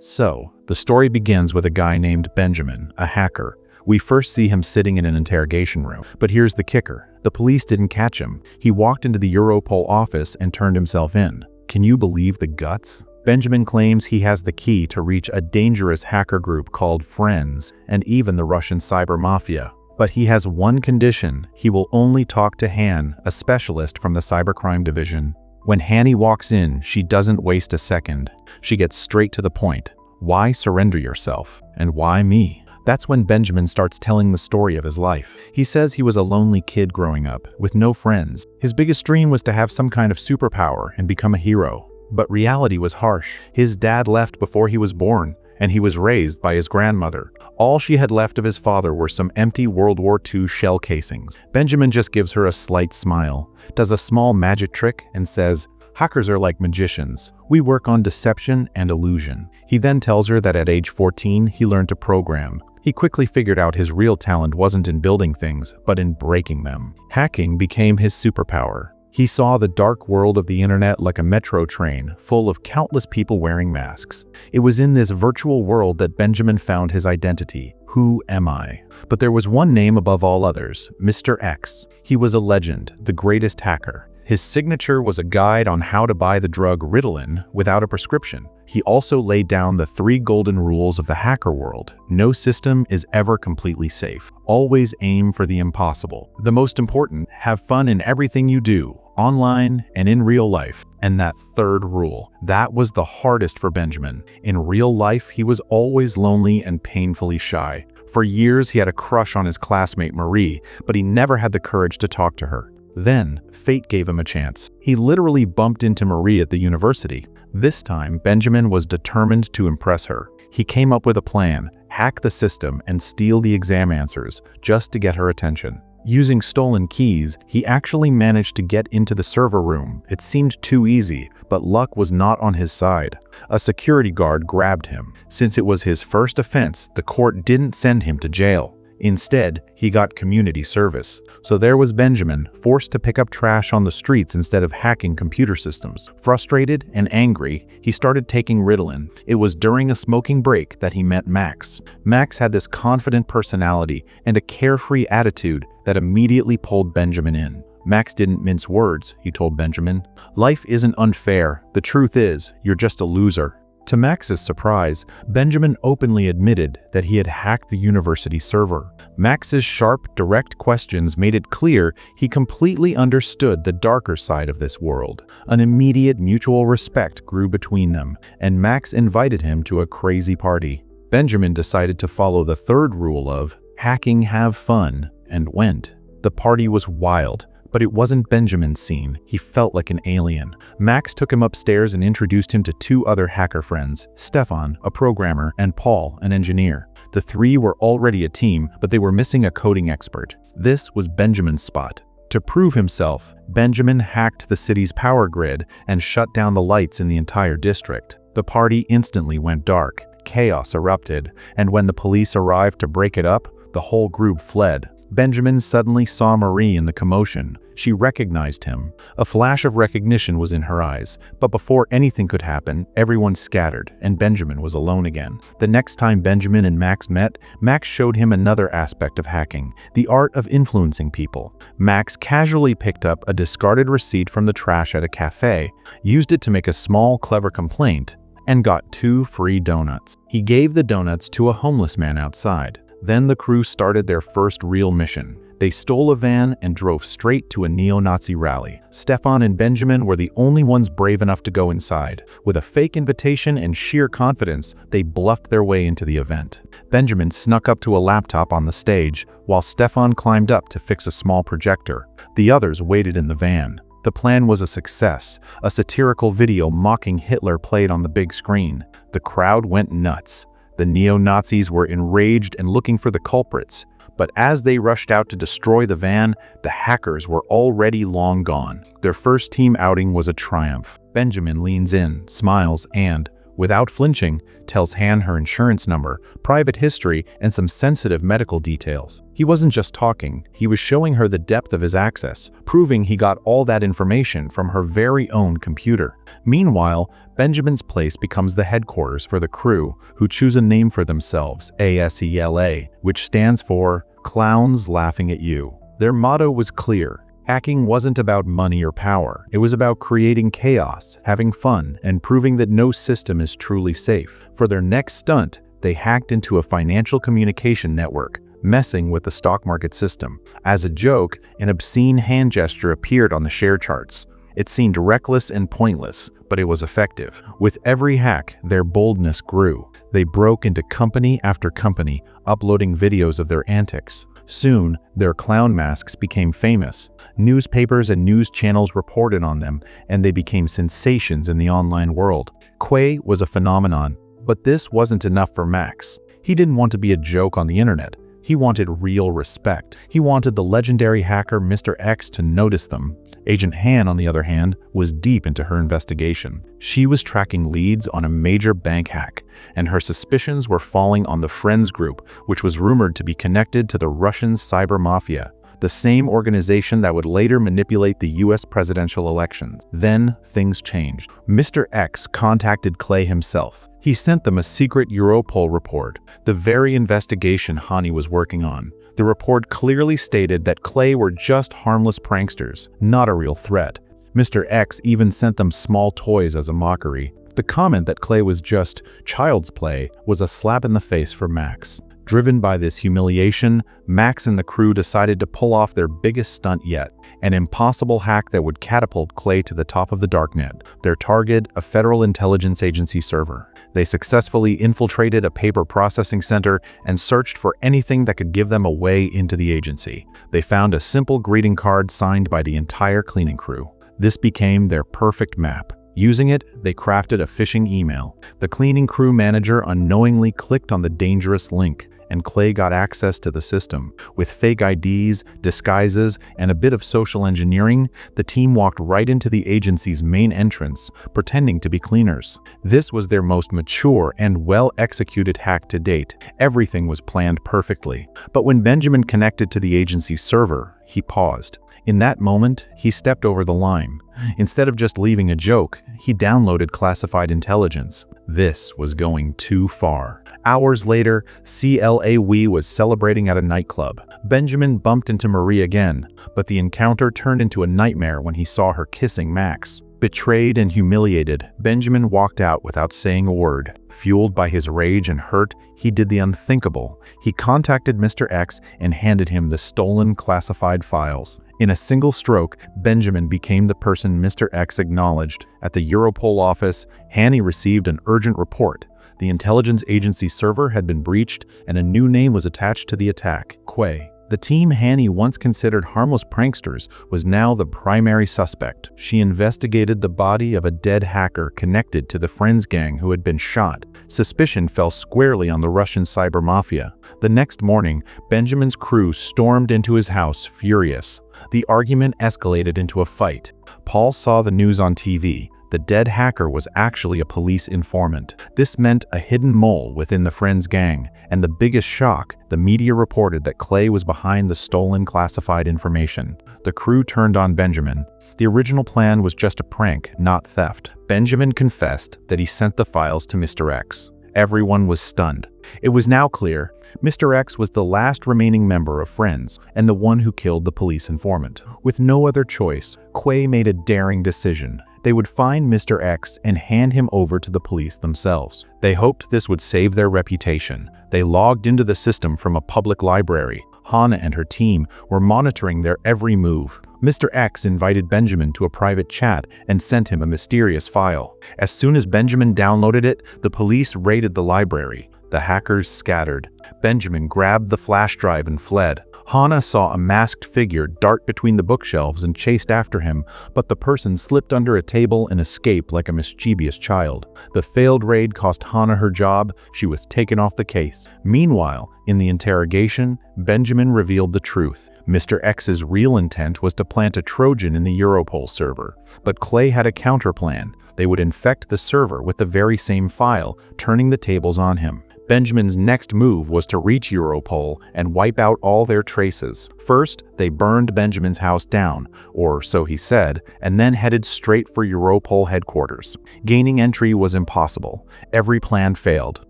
So, the story begins with a guy named Benjamin, a hacker. We first see him sitting in an interrogation room. But here's the kicker. The police didn't catch him. He walked into the Europol office and turned himself in. Can you believe the guts? Benjamin claims he has the key to reach a dangerous hacker group called Friends and even the Russian cyber mafia. But he has one condition. He will only talk to Han, a specialist from the cybercrime division. When Hanny walks in, she doesn't waste a second. She gets straight to the point. Why surrender yourself? And why me? That's when Benjamin starts telling the story of his life. He says he was a lonely kid growing up, with no friends. His biggest dream was to have some kind of superpower and become a hero. But reality was harsh. His dad left before he was born, and he was raised by his grandmother. All she had left of his father were some empty World War II shell casings. Benjamin just gives her a slight smile, does a small magic trick, and says, "Hackers are like magicians. We work on deception and illusion." He then tells her that at age 14, he learned to program. He quickly figured out his real talent wasn't in building things, but in breaking them. Hacking became his superpower. He saw the dark world of the internet like a metro train, full of countless people wearing masks. It was in this virtual world that Benjamin found his identity. Who am I? But there was one name above all others, Mr. X. He was a legend, the greatest hacker. His signature was a guide on how to buy the drug Ritalin without a prescription. He also laid down the 3 golden rules of the hacker world. No system is ever completely safe. Always aim for the impossible. The most important, have fun in everything you do, online and in real life. And that 3rd rule, that was the hardest for Benjamin. In real life, he was always lonely and painfully shy. For years, he had a crush on his classmate Marie, but he never had the courage to talk to her. Then, fate gave him a chance. He literally bumped into Marie at the university. This time, Benjamin was determined to impress her. He came up with a plan, hack the system and steal the exam answers, just to get her attention. Using stolen keys, he actually managed to get into the server room. It seemed too easy, but luck was not on his side. A security guard grabbed him. Since it was his first offense, the court didn't send him to jail. Instead, he got community service. So there was Benjamin, forced to pick up trash on the streets instead of hacking computer systems. Frustrated and angry, he started taking Ritalin. It was during a smoking break that he met Max. Max had this confident personality and a carefree attitude that immediately pulled Benjamin in. Max didn't mince words, he told Benjamin. "Life isn't unfair. The truth is, you're just a loser." To Max's surprise, Benjamin openly admitted that he had hacked the university server. Max's sharp, direct questions made it clear he completely understood the darker side of this world. An immediate mutual respect grew between them, and Max invited him to a crazy party. Benjamin decided to follow the 3rd rule of hacking, have fun, and went. The party was wild. But it wasn't Benjamin's scene. He felt like an alien. Max took him upstairs and introduced him to 2 other hacker friends, Stefan, a programmer, and Paul, an engineer. The 3 were already a team, but they were missing a coding expert. This was Benjamin's spot. To prove himself, Benjamin hacked the city's power grid and shut down the lights in the entire district. The party instantly went dark. Chaos erupted, and when the police arrived to break it up, the whole group fled. Benjamin suddenly saw Marie in the commotion. She recognized him. A flash of recognition was in her eyes, but before anything could happen, everyone scattered, and Benjamin was alone again. The next time Benjamin and Max met, Max showed him another aspect of hacking, the art of influencing people. Max casually picked up a discarded receipt from the trash at a cafe, used it to make a small, clever complaint, and got 2 free donuts. He gave the donuts to a homeless man outside. Then the crew started their first real mission. They stole a van and drove straight to a neo-Nazi rally. Stefan and Benjamin were the only ones brave enough to go inside. With a fake invitation and sheer confidence, they bluffed their way into the event. Benjamin snuck up to a laptop on the stage, while Stefan climbed up to fix a small projector. The others waited in the van. The plan was a success. A satirical video mocking Hitler played on the big screen. The crowd went nuts. The neo-Nazis were enraged and looking for the culprits, but as they rushed out to destroy the van, the hackers were already long gone. Their first team outing was a triumph. Benjamin leans in, smiles, and, Without flinching, tells Han her insurance number, private history, and some sensitive medical details. He wasn't just talking, he was showing her the depth of his access, proving he got all that information from her very own computer. Meanwhile, Benjamin's place becomes the headquarters for the crew, who choose a name for themselves, ASELA, which stands for Clowns Laughing at You. Their motto was clear. Hacking wasn't about money or power. It was about creating chaos, having fun, and proving that no system is truly safe. For their next stunt, they hacked into a financial communication network, messing with the stock market system. As a joke, an obscene hand gesture appeared on the share charts. It seemed reckless and pointless, but it was effective. With every hack, their boldness grew. They broke into company after company, uploading videos of their antics. Soon, their clown masks became famous. Newspapers and news channels reported on them, and they became sensations in the online world. Quay was a phenomenon, but this wasn't enough for Max. He didn't want to be a joke on the internet. He wanted real respect. He wanted the legendary hacker Mr. X to notice them. Agent Han, on the other hand, was deep into her investigation. She was tracking leads on a major bank hack, and her suspicions were falling on the Friends Group, which was rumored to be connected to the Russian cyber mafia, the same organization that would later manipulate the US presidential elections. Then, things changed. Mr. X contacted Clay himself. He sent them a secret Europol report, the very investigation Hani was working on. The report clearly stated that Clay were just harmless pranksters, not a real threat. Mr. X even sent them small toys as a mockery. The comment that Clay was just child's play was a slap in the face for Max. Driven by this humiliation, Max and the crew decided to pull off their biggest stunt yet, an impossible hack that would catapult Clay to the top of the darknet. Their target, a federal intelligence agency server. They successfully infiltrated a paper processing center and searched for anything that could give them a way into the agency. They found a simple greeting card signed by the entire cleaning crew. This became their perfect map. Using it, they crafted a phishing email. The cleaning crew manager unknowingly clicked on the dangerous link, and Clay got access to the system. With fake IDs, disguises, and a bit of social engineering, the team walked right into the agency's main entrance, pretending to be cleaners. This was their most mature and well-executed hack to date. Everything was planned perfectly. But when Benjamin connected to the agency's server, he paused. In that moment, he stepped over the line. Instead of just leaving a joke, he downloaded classified intelligence. This was going too far. Hours later, CLAW was celebrating at a nightclub. Benjamin bumped into Marie again, but the encounter turned into a nightmare when he saw her kissing Max. Betrayed and humiliated, Benjamin walked out without saying a word. Fueled by his rage and hurt, he did the unthinkable. He contacted Mr. X and handed him the stolen classified files. In a single stroke, Benjamin became the person Mr. X acknowledged. At the Europol office, Hani received an urgent report. The intelligence agency server had been breached, and a new name was attached to the attack, Quay. The team Hani once considered harmless pranksters was now the primary suspect. She investigated the body of a dead hacker connected to the Friends gang who had been shot. Suspicion fell squarely on the Russian cyber mafia. The next morning, Benjamin's crew stormed into his house furious. The argument escalated into a fight. Paul saw the news on TV. The dead hacker was actually a police informant. This meant a hidden mole within the Friends gang, and the biggest shock, the media reported that Clay was behind the stolen classified information. The crew turned on Benjamin. The original plan was just a prank, not theft. Benjamin confessed that he sent the files to Mr. X. Everyone was stunned. It was now clear Mr. X was the last remaining member of Friends and the one who killed the police informant. With no other choice, Quay made a daring decision. They would find Mr. X and hand him over to the police themselves. They hoped this would save their reputation. They logged into the system from a public library. Hannah and her team were monitoring their every move. Mr. X invited Benjamin to a private chat and sent him a mysterious file. As soon as Benjamin downloaded it, the police raided the library. The hackers scattered. Benjamin grabbed the flash drive and fled. Hannah saw a masked figure dart between the bookshelves and chased after him, but the person slipped under a table and escaped like a mischievous child. The failed raid cost Hannah her job. She was taken off the case. Meanwhile, in the interrogation, Benjamin revealed the truth. Mr. X's real intent was to plant a Trojan in the Europol server, but Clay had a counterplan. They would infect the server with the very same file, turning the tables on him. Benjamin's next move was to reach Europol and wipe out all their traces. First, they burned Benjamin's house down, or so he said, and then headed straight for Europol headquarters. Gaining entry was impossible. Every plan failed.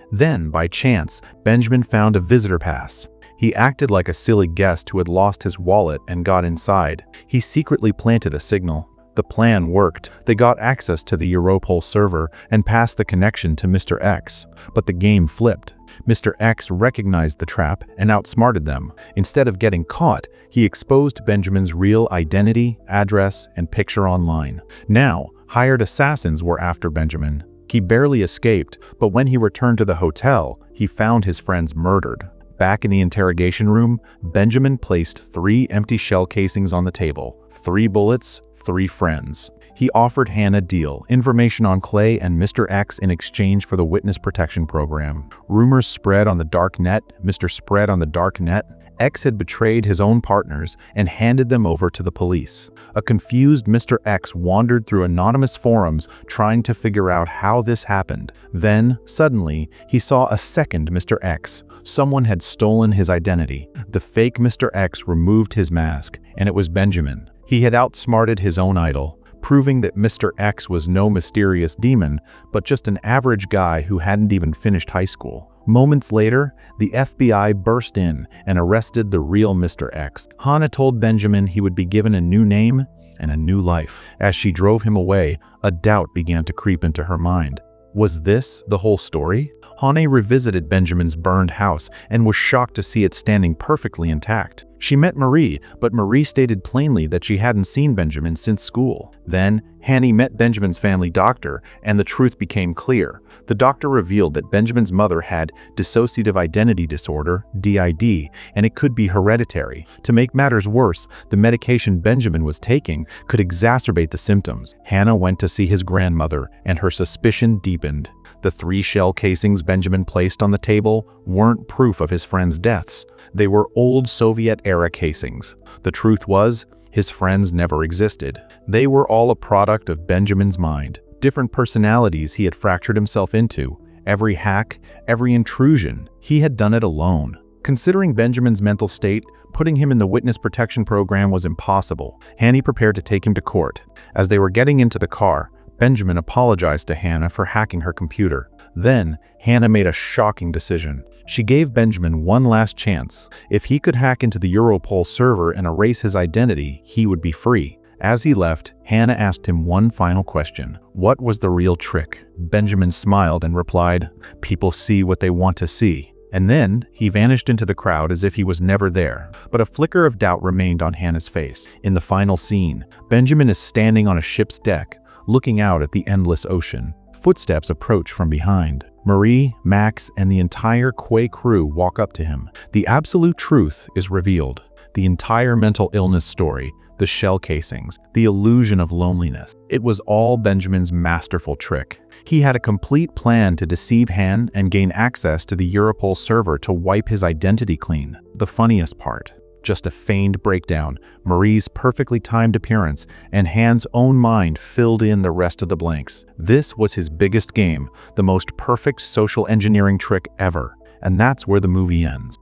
Then, by chance, Benjamin found a visitor pass. He acted like a silly guest who had lost his wallet and got inside. He secretly planted a signal. The plan worked. They got access to the Europol server and passed the connection to Mr. X. But the game flipped. Mr. X recognized the trap and outsmarted them. Instead of getting caught, he exposed Benjamin's real identity, address, and picture online. Now, hired assassins were after Benjamin. He barely escaped, but when he returned to the hotel, he found his friends murdered. Back in the interrogation room, Benjamin placed 3 empty shell casings on the table. 3 bullets, 3 friends. He offered Hannah a deal, information on Clay and Mr. X in exchange for the witness protection program. Rumors spread on the dark net. Mr. Spread on the dark net. X had betrayed his own partners and handed them over to the police. A confused Mr. X wandered through anonymous forums trying to figure out how this happened. Then, suddenly, he saw a second Mr. X. Someone had stolen his identity. The fake Mr. X removed his mask, and it was Benjamin. He had outsmarted his own idol, proving that Mr. X was no mysterious demon, but just an average guy who hadn't even finished high school. Moments later, the FBI burst in and arrested the real Mr. X. Hannah told Benjamin he would be given a new name and a new life. As she drove him away, a doubt began to creep into her mind. Was this the whole story? Hannah revisited Benjamin's burned house and was shocked to see it standing perfectly intact. She met Marie, but Marie stated plainly that she hadn't seen Benjamin since school. Then, Hannah met Benjamin's family doctor, and the truth became clear. The doctor revealed that Benjamin's mother had dissociative identity disorder, DID, and it could be hereditary. To make matters worse, the medication Benjamin was taking could exacerbate the symptoms. Hannah went to see his grandmother, and her suspicion deepened. The 3 shell casings Benjamin placed on the table weren't proof of his friends' deaths. They were old Soviet-era casings. The truth was, his friends never existed. They were all a product of Benjamin's mind. Different personalities he had fractured himself into. Every hack, every intrusion, he had done it alone. Considering Benjamin's mental state, putting him in the witness protection program was impossible. Hannah prepared to take him to court. As they were getting into the car, Benjamin apologized to Hannah for hacking her computer. Then, Hannah made a shocking decision. She gave Benjamin one last chance. If he could hack into the Europol server and erase his identity, he would be free. As he left, Hannah asked him one final question. What was the real trick? Benjamin smiled and replied, "People see what they want to see." And then, he vanished into the crowd as if he was never there. But a flicker of doubt remained on Hannah's face. In the final scene, Benjamin is standing on a ship's deck, looking out at the endless ocean. Footsteps approach from behind. Marie, Max, and the entire Quay crew walk up to him. The absolute truth is revealed. The entire mental illness story, the shell casings, the illusion of loneliness. It was all Benjamin's masterful trick. He had a complete plan to deceive Han and gain access to the Europol server to wipe his identity clean. The funniest part, just a feigned breakdown, Marie's perfectly timed appearance, and Han's own mind filled in the rest of the blanks. This was his biggest game, the most perfect social engineering trick ever. And that's where the movie ends.